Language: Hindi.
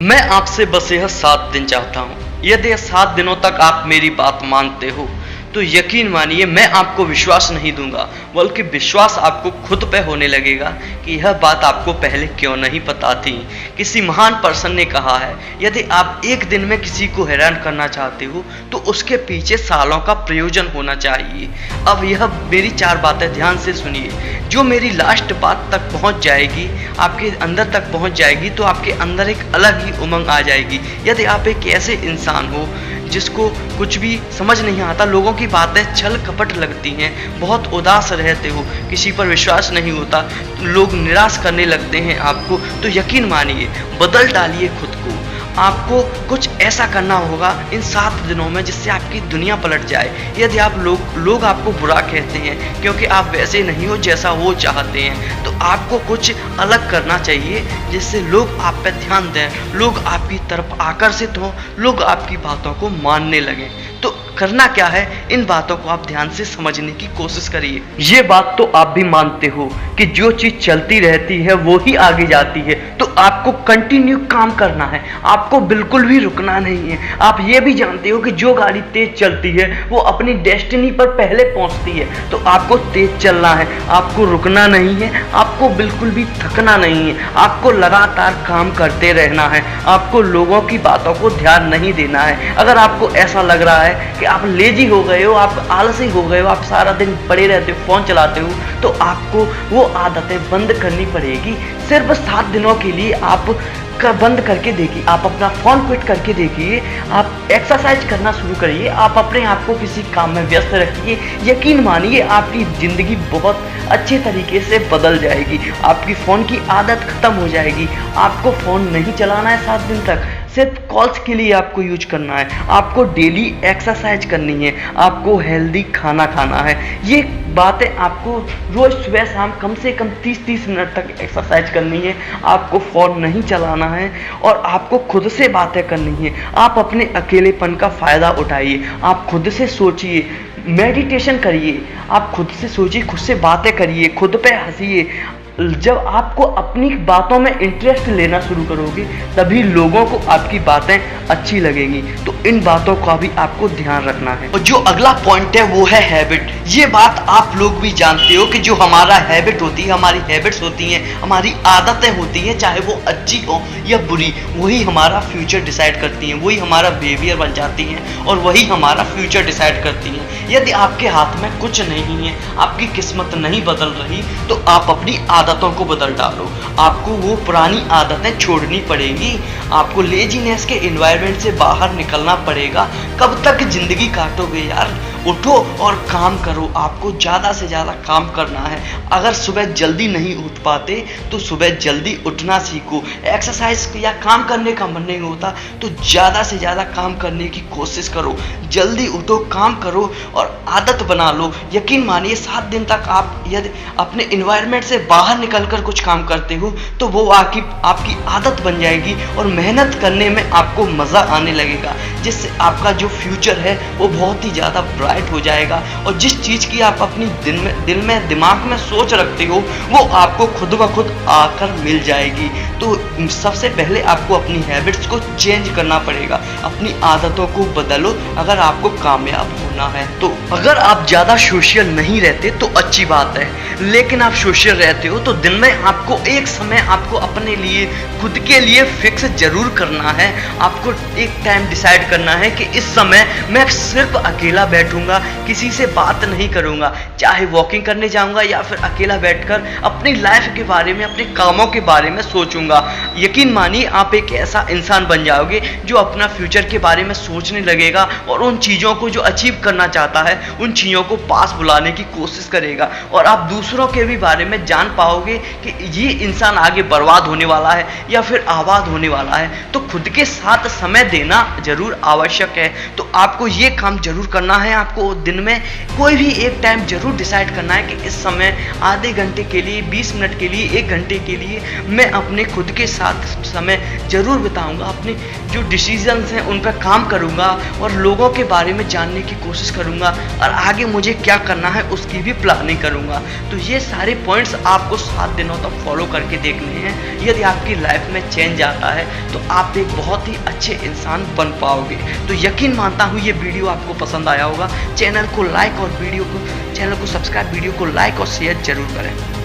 मैं आपसे बस यह 7 दिन चाहता हूँ। यदि 7 दिनों तक आप मेरी बात मानते हो तो यकीन मानिए मैं आपको विश्वास नहीं दूंगा, बल्कि विश्वास आपको खुद पे होने लगेगा कि यह बात आपको पहले क्यों नहीं पता थी। किसी महान पर्सन ने कहा है, यदि आप एक दिन में किसी को हैरान करना चाहते हो तो उसके पीछे सालों का प्रयोजन होना चाहिए। अब यह मेरी 4 बातें ध्यान से सुनिए, जो मेरी लास्ट बात तक पहुंच जाएगी, आपके अंदर तक पहुंच जाएगी तो आपके अंदर एक अलग ही उमंग आ जाएगी। यदि आप एक ऐसे इंसान हो जिसको कुछ भी समझ नहीं आता, लोगों की बातें छल कपट लगती हैं, बहुत उदास रहते हो, किसी पर विश्वास नहीं होता, लोग निराश करने लगते हैं आपको, तो यकीन मानिए बदल डालिए खुद को। आपको कुछ ऐसा करना होगा इन 7 दिनों में जिससे आपकी दुनिया पलट जाए। यदि आप लोग आपको बुरा कहते हैं क्योंकि आप वैसे नहीं हो जैसा वो चाहते हैं, तो आपको कुछ अलग करना चाहिए जिससे लोग आप पे ध्यान दें, लोग आपकी तरफ आकर्षित हों, लोग आपकी बातों को मानने लगें। तो करना क्या है, इन बातों को आप ध्यान से समझने की कोशिश करिए। ये बात तो आप भी मानते हो कि जो चीज चलती रहती है वो ही आगे जाती है, तो आपको कंटिन्यू काम करना है, आपको बिल्कुल भी रुकना नहीं है। आप ये भी जानते हो कि जो गाड़ी तेज चलती है वो अपनी डेस्टिनी पर पहले पहुंचती है, तो आपको तेज चलना है, आपको रुकना नहीं है, आपको बिल्कुल भी थकना नहीं है, आपको लगातार काम करते रहना है, आपको लोगों की बातों को ध्यान नहीं देना है। अगर आपको ऐसा लग रहा है कि आप लेजी हो गए हो, आप आलसी हो गए हो, आप सारा दिन पड़े रहते हो, फोन चलाते हो, तो आपको वो आदतें बंद करनी पड़ेगी। सिर्फ 7 दिनों के लिए आप बंद करके देखिए, आप अपना फोन क्विट करके देखिए, आप एक्सरसाइज करना शुरू करिए, आप अपने आप को किसी काम में व्यस्त रखिए। यकीन मानिए आपकी ज़िंदगी बहुत अच्छे तरीके से बदल जाएगी, आपकी फ़ोन की आदत ख़त्म हो जाएगी। आपको फ़ोन नहीं चलाना है 7 दिन तक, सिर्फ कॉल्स के लिए आपको यूज करना है, आपको डेली एक्सरसाइज करनी है, आपको हेल्दी खाना खाना है। ये बातें आपको रोज़ सुबह शाम कम से कम 30-30 मिनट तक एक्सरसाइज करनी है, आपको फ़ोन नहीं चलाना है और आपको खुद से बातें करनी है। आप अपने अकेलेपन का फ़ायदा उठाइए, आप खुद से सोचिए, मेडिटेशन करिए, आप खुद से सोचिए, खुद से बातें करिए, खुद पे हंसिए। जब आपको अपनी बातों में इंटरेस्ट लेना शुरू करोगे तभी लोगों को आपकी बातें अच्छी लगेंगी। तो इन बातों का भी आपको ध्यान रखना है। और जो अगला पॉइंट है वो है हैबिट। ये बात आप लोग भी जानते हो कि जो हमारा हैबिट होती है, हमारी हैबिट्स होती हैं, हमारी आदतें होती हैं, चाहे वो अच्छी हो या बुरी, वही हमारा फ्यूचर डिसाइड करती हैं, वही हमारा बिहेवियर बन जाती हैं और वही हमारा फ्यूचर डिसाइड करती हैं। यदि आपके हाथ में कुछ नहीं है, आपकी किस्मत नहीं बदल रही, तो आप अपनी आदतों को बदल डालो। आपको वो पुरानी आदतें छोड़नी पड़ेगी, आपको लेजीनेस के एनवायरनमेंट से बाहर निकलना पड़ेगा। कब तक जिंदगी काटोगे यार, उठो और काम करो। आपको ज़्यादा से ज़्यादा काम करना है। अगर सुबह जल्दी नहीं उठ पाते तो सुबह जल्दी उठना सीखो। एक्सरसाइज या काम करने का मन नहीं होता तो ज़्यादा से ज़्यादा काम करने की कोशिश करो। जल्दी उठो, काम करो और आदत बना लो। यकीन मानिए 7 दिन तक आप यदि अपने इन्वायरमेंट से बाहर निकलकर कुछ काम करते हो तो वो आपकी आदत बन जाएगी और मेहनत करने में आपको मज़ा आने लगेगा, जिससे आपका जो फ्यूचर है वो बहुत ही ज़्यादा ब्राइट हो जाएगा। और जिस चीज़ की आप अपनी दिल में दिमाग में सोच रखते हो वो आपको खुद ब खुद आकर मिल जाएगी। तो सबसे पहले आपको अपनी हैबिट्स को चेंज करना पड़ेगा, अपनी आदतों को बदलो अगर आपको कामयाब होना है। तो अगर आप ज़्यादा सोशल नहीं रहते तो अच्छी बात है, लेकिन आप सोशल रहते हो तो दिन में आपको एक समय आपको अपने लिए, खुद के लिए फिक्स जरूर करना है। आपको एक टाइम डिसाइड करना है कि इस समय मैं सिर्फ अकेला बैठूंगा, किसी से बात नहीं करूंगा, चाहे वॉकिंग करने जाऊंगा या फिर अकेला बैठकर अपनी लाइफ के बारे में, अपने कामों के बारे में सोचूंगा। यकीन मानिए आप एक ऐसा इंसान बन जाओगे जो अपना फ्यूचर के बारे में सोचने लगेगा और उन चीज़ों को जो अचीव करना चाहता है उन चीज़ों को पास बुलाने की कोशिश करेगा। और आप दूसरों के भी बारे में जान पाओगे कि ये इंसान आगे बर्बाद होने वाला है या फिर आबाद होने वाला है। तो खुद के साथ समय देना जरूर जरूर आवश्यक है। तो आपको ये काम जरूर करना है। आपको दिन में कोई भी एक टाइम जरूर डिसाइड करना है कि इस समय आधे घंटे के लिए, 20 मिनट के लिए, 1 घंटे के लिए मैं अपने खुद के साथ समय जरूर बिताऊंगा। अपने जो डिसीजंस हैं उन पर काम करूंगा और लोगों के बारे में जानने की कोशिश करूंगा और आगे मुझे क्या करना है उसकी भी प्लानिंग करूंगा। तो ये सारे पॉइंट्स आपको 7 दिनों तक फॉलो करके देखने हैं। यदि आपकी लाइफ में चेंज आता है तो आप एक बहुत ही अच्छे इंसान बन पाओगे। तो यकीन मानता हूँ ये वीडियो आपको पसंद आया होगा। चैनल को सब्सक्राइब, वीडियो को लाइक और शेयर जरूर करें।